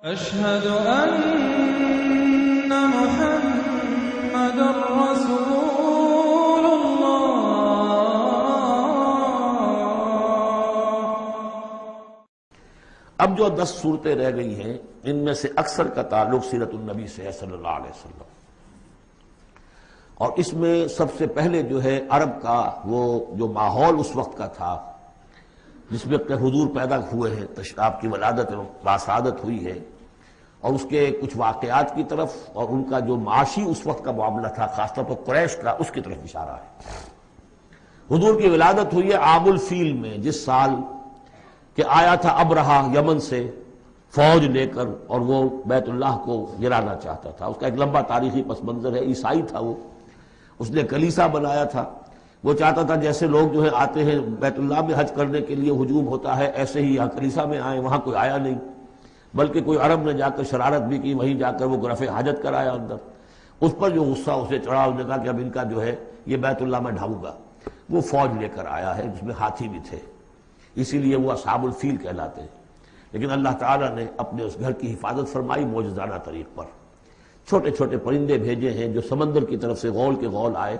أشهد أن محمد رسول الله۔ اب جو 10 صورتیں رہ گئی ہیں ان میں سے اکثر کا تعلق سیرت النبی سے ہے صلی اللہ علیہ وسلم، اور اس میں سب سے پہلے جو ہے عرب کا وہ جو ماحول اس وقت کا تھا جس میں کہ حضور پیدا ہوئے ہیں، آپ کی ولادت باسعادت ہوئی ہے، اور اس کے کچھ واقعات کی طرف اور ان کا جو معاشی اس وقت کا معاملہ تھا خاص طور پر قریش کا، اس کی طرف اشارہ ہے۔ حضور کی ولادت ہوئی ہے عام الفیل میں، جس سال کہ آیا تھا ابرہہ یمن سے فوج لے کر اور وہ بیت اللہ کو گرانا چاہتا تھا۔ اس کا ایک لمبا تاریخی پس منظر ہے، عیسائی تھا وہ، اس نے کلیسا بنایا تھا، وہ چاہتا تھا جیسے لوگ جو ہے آتے ہیں بیت اللہ میں حج کرنے کے لیے ہجوم ہوتا ہے، ایسے ہی یہاں کلیسا میں آئے، وہاں کوئی آیا نہیں، بلکہ کوئی عرب نے جا کر شرارت بھی کی، وہیں جا کر وہ رفع حاجت کرایا اندر۔ اس پر جو غصہ اسے چڑھا، اس نے کہا کہ اب ان کا جو ہے یہ بیت اللہ میں ڈھاؤں گا۔ وہ فوج لے کر آیا ہے جس میں ہاتھی بھی تھے، اسی لیے وہ اصحاب الفیل کہلاتے ہیں۔ لیکن اللہ تعالیٰ نے اپنے اس گھر کی حفاظت فرمائی معجزانہ طریق پر۔ چھوٹے چھوٹے پرندے بھیجے ہیں جو سمندر کی طرف سے غول کے غول آئے،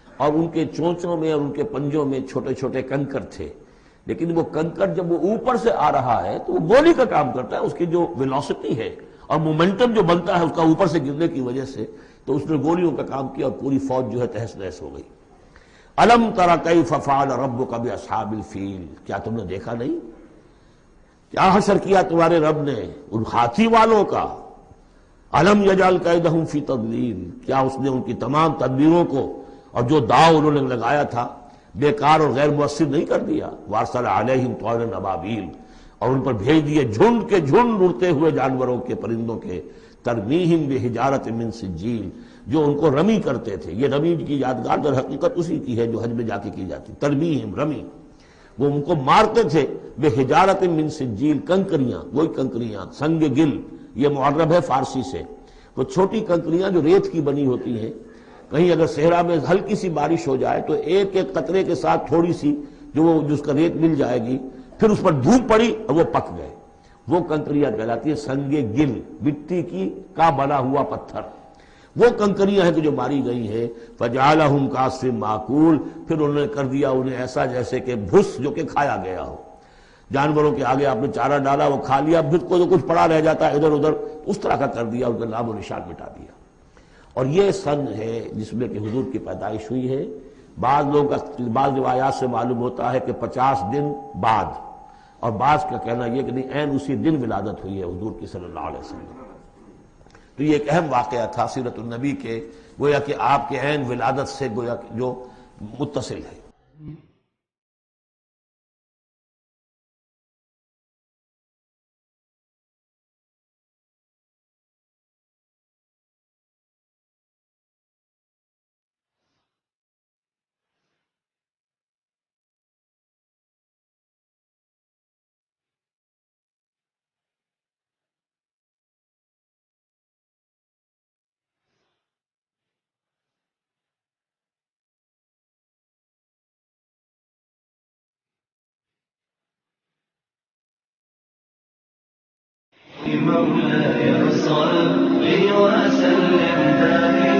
اور ان کے چونچوں میں اور ان کے پنجوں میں چھوٹے چھوٹے کنکر تھے، لیکن وہ کنکر جب وہ اوپر سے آ رہا ہے تو وہ گولی کا کام کرتا ہے، اس کی جو ویلوسٹی ہے اور مومنٹم جو بنتا ہے اس کا اوپر سے گرنے کی وجہ سے، تو اس نے گولیوں کا کام کیا اور پوری فوج جو ہے تہس نہس ہو گئی۔ الم تر کیف فعل ربک باصحاب الفیل، کیا تم نے دیکھا نہیں کیا حشر کیا تمہارے رب نے ان ہاتھی والوں کا؟ الم یجعل کیدہم فی تضلیل، کیا اس نے ان کی تمام تدبیروں کو اور جو داؤ انہوں نے لگایا تھا بیکار اور غیر مؤثر نہیں کر دیا؟ وارسل علیہم طیرا ابابیل، اور ان پر بھیج دیے جھنڈ کے جھنڈ اڑتے ہوئے جانوروں کے، پرندوں کے، ترمیہم بحجارۃ من سجیل، جو ان کو رمی کرتے تھے۔ یہ رمی کی یادگار در حقیقت اسی کی ہے جو حج میں جا کے کی جاتی، ترمیہم رمی، وہ ان کو مارتے تھے بحجارۃ من سجیل، کنکریاں، وہی کنکریاں، سنگ گل، یہ معرب ہے فارسی سے، وہ چھوٹی کنکریاں جو ریت کی بنی ہوتی ہیں، کہیں اگر صحرا میں ہلکی سی بارش ہو جائے تو ایک ایک قطرے کے ساتھ تھوڑی سی جو اس کا ریت مل جائے گی، پھر اس پر دھوپ پڑی اور وہ پک گئے، وہ کنکریاں کہلاتی ہے سنگ گل، مٹی کی کا بنا ہوا پتھر، وہ کنکریاں ہیں کہ جو ماری گئی ہیں۔ فجعلہم کعصف ماکول، پھر انہوں نے کر دیا انہیں ایسا جیسے کہ بھس جو کہ کھایا گیا ہو، جانوروں کے آگے آپ نے چارہ ڈالا وہ کھا لیا، پھر کو جو کچھ پڑا رہ جاتا ہے ادھر ادھر، اس طرح کا کر دیا، ان کا نام و نشان مٹا دیا۔ اور یہ سن ہے جس میں کہ حضور کی پیدائش ہوئی ہے۔ بعض لوگوں کا بعض روایات سے معلوم ہوتا ہے کہ 50 دن بعد، اور بعض کا کہنا یہ کہ نہیں عین اسی دن ولادت ہوئی ہے حضور کی صلی اللہ علیہ وسلم۔ تو یہ ایک اہم واقعہ تھا سیرت النبی کے، گویا کہ آپ کے عین ولادت سے گویا کہ جو متصل ہے۔ مولاي صل وسلم دائما